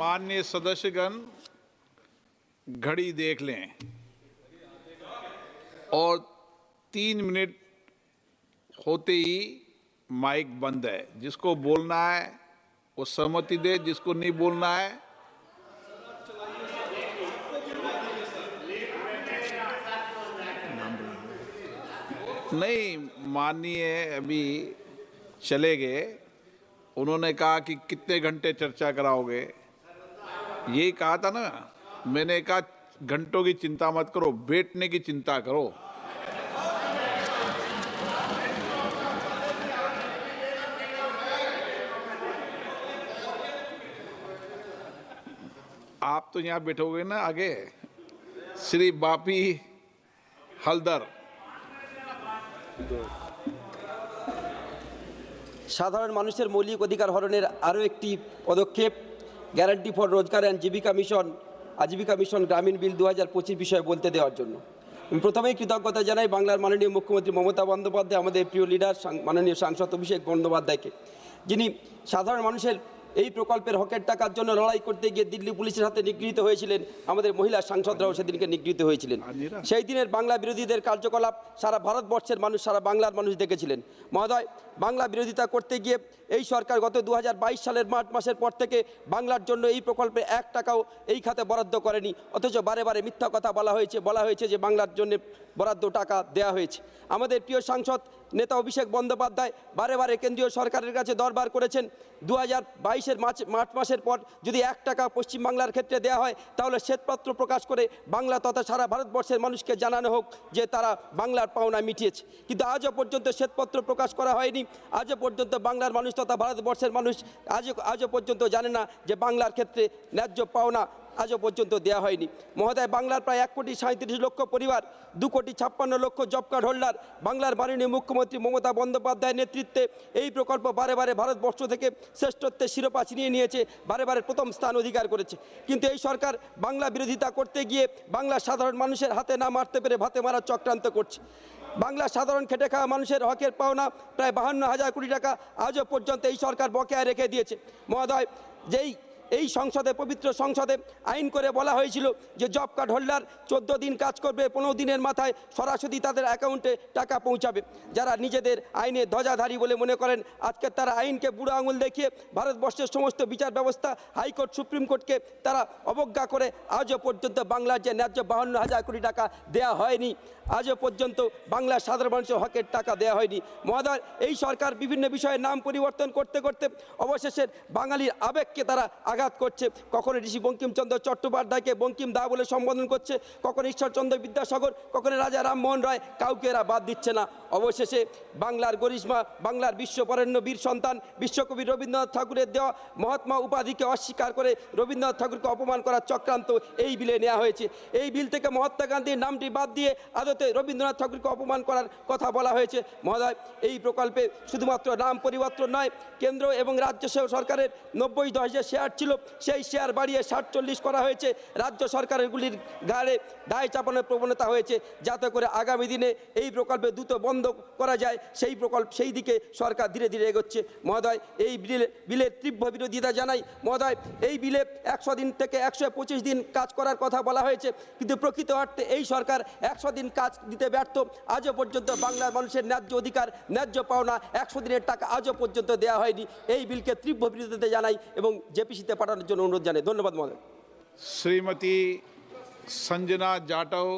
माननीय सदस्यगण घड़ी देख लें और 3 मिनट होते ही माइक बंद है। जिसको बोलना है वो सहमति दे, जिसको नहीं बोलना है नहीं। माननीय अभी चले गए, उन्होंने कहा कि कितने घंटे चर्चा कराओगे, यही कहा था ना। मैंने कहा घंटों की चिंता मत करो, बैठने की चिंता करो। आप तो यहाँ बैठोगे ना आगे। श्री बापी हलदर। সাধারণ মানুষের মৌলিক অধিকার হরণের আরও একটি পদক্ষেপ গ্যারান্টি ফর রোজগার অ্যান্ড আজীবিকা মিশন গ্রামীণ বিল 2025 বিষয়ে বলতে দেওয়ার জন্য আমি প্রথমেই কৃতজ্ঞতা জানাই বাংলার মাননীয় মুখ্যমন্ত্রী মমতা বন্দ্যোপাধ্যায়, আমাদের প্রিয় লিডার মাননীয় সাংসদ অভিষেক বন্দ্যোপাধ্যায়কে, যিনি সাধারণ মানুষের এই প্রকল্পের হকের টাকার জন্য লড়াই করতে গিয়ে দিল্লি পুলিশের হাতে নিগৃহীত হয়েছিলেন। আমাদের মহিলা সাংসদরাও সেদিনকে নিগৃহীত হয়েছিলেন। সেই দিনের বাংলা বিরোধীদের কার্যকলাপ সারা ভারতবর্ষের মানুষ, সারা বাংলার মানুষ দেখেছিলেন। মহোদয়, বাংলা বিরোধিতা করতে গিয়ে এই সরকার গত 2022 সালের মার্চ মাসের পর থেকে বাংলার জন্য এই প্রকল্পে 1 টাকাও এই খাতে বরাদ্দ করেনি। অথচ বারে বারে মিথ্যা কথা বলা হয়েছে যে বাংলার জন্য বরাদ্দ টাকা দেওয়া হয়েছে। আমাদের প্রিয় সাংসদ নেতা অভিষেক বন্দ্যোপাধ্যায় বারে বারে কেন্দ্রীয় সরকারের কাছে দরবার করেছেন 2022 মার্চ মাসের পর যদি 1 টাকা পশ্চিমবাংলার ক্ষেত্রে দেওয়া হয় তাহলে শ্বেতপত্র প্রকাশ করে বাংলা তথা সারা ভারতবর্ষের মানুষকে জানানো হোক যে তারা বাংলার পাওনা মিটিয়েছে। কিন্তু আজও পর্যন্ত শ্বেতপত্র প্রকাশ করা হয়নি। আজও পর্যন্ত বাংলার মানুষ তথা ভারতবর্ষের মানুষ আজও পর্যন্ত জানে না যে বাংলার ক্ষেত্রে ন্যায্য পাওনা আজও পর্যন্ত দেওয়া হয়নি। মহোদয়, বাংলার প্রায় 1,37,00,000 পরিবার, 2,56,00,000 জব কার্ড হোল্ডার বাংলার মাননীয় মুখ্যমন্ত্রী মমতা বন্দ্যোপাধ্যায়ের নেতৃত্বে এই প্রকল্প বারে বারে ভারতবর্ষ থেকে শ্রেষ্ঠত্বের শিরোপা ছিনিয়ে নিয়েছে, বারে বারে প্রথম স্থান অধিকার করেছে। কিন্তু এই সরকার বাংলা বিরোধিতা করতে গিয়ে বাংলার সাধারণ মানুষের হাতে না মারতে পেরে ভাতে মারার চক্রান্ত করছে। বাংলার সাধারণ খেটে খাওয়া মানুষের হকের পাওনা প্রায় 52,000 কোটি টাকা আজও পর্যন্ত এই সরকার বকেয়া রেখে দিয়েছে। মহোদয়, এই সংসদে, পবিত্র সংসদে আইন করে বলা হয়েছিল যে জব কার্ড হোল্ডার 14 দিন কাজ করবে, 15 দিনের মাথায় সরাসরি তাদের অ্যাকাউন্টে টাকা পৌঁছাবে। যারা নিজেদের আইনে ধ্বজাধারী বলে মনে করেন, আজকে তারা আইনকে বুড়ো আঙুল দেখিয়ে ভারতবর্ষের সমস্ত বিচার ব্যবস্থা, হাইকোর্ট, সুপ্রিম কোর্টকে তারা অবজ্ঞা করে আজও পর্যন্ত বাংলার যে ন্যায্য 52,000 কোটি টাকা দেয়া হয়নি, আজও পর্যন্ত বাংলার সাধারণ মানুষের হকের টাকা দেওয়া হয়নি। মহোদয়, এই সরকার বিভিন্ন বিষয়ে নাম পরিবর্তন করতে করতে অবশেষে বাঙালির আবেগকে তারা আঘাত করছে। কখনো ঋষি বঙ্কিমচন্দ্র চট্টোপাধ্যায়কে বঙ্কিম দা বলে সম্বোধন করছে, কখনো ঈশ্বরচন্দ্র বিদ্যাসাগর, কখনো রাজা রামমোহন রায়, কাউকে এরা বাদ দিচ্ছে না। অবশেষে বাংলার গরিষ্মা, বাংলার বিশ্ববরেণ্য বীর সন্তান বিশ্বকবি রবীন্দ্রনাথ ঠাকুরের দেওয়া মহাত্মা উপাধিকে অস্বীকার করে রবীন্দ্রনাথ ঠাকুরকে অপমান করার চক্রান্ত এই বিলে নেওয়া হয়েছে। এই বিল থেকে মহাত্মা গান্ধীর নামটি বাদ দিয়ে আদতে রবীন্দ্রনাথ ঠাকুরকে অপমান করার কথা বলা হয়েছে। মহোদয়, এই প্রকল্পে শুধুমাত্র নাম পরিবর্তন নয়, কেন্দ্র এবং রাজ্য সরকারের 90-10 যে শেয়ার ছিল সেই শেয়ার বাড়িয়ে 60-40 করা হয়েছে। রাজ্য সরকারগুলির গায়ে দায় চাপানোর প্রবণতা হয়েছে, যাতে করে আগামী দিনে এই প্রকল্পে দ্রুত বন্ধ করা যায় সেই দিকে সরকার ধীরে ধীরে এগোচ্ছে। মহোদয়, এই বিলের তীব্র বিরোধিতা জানাই। মহোদয়, এই বিলে 100 দিন থেকে 125 দিন কাজ করার কথা বলা হয়েছে, কিন্তু প্রকৃত অর্থে এই সরকার 100 দিন কাজ দিতে ব্যর্থ। আজও পর্যন্ত বাংলার মানুষের ন্যায্য অধিকার, ন্যায্য পাওনা 100 দিনের টাকা আজও পর্যন্ত দেওয়া হয়নি। এই বিলকে তীব্র বিরোধিতা জানাই এবং জেপিসিতে পাঠানোর জন্য অনুরোধ জানাই। ধন্যবাদ মহোদয়। श्रीमती संजना जाटव।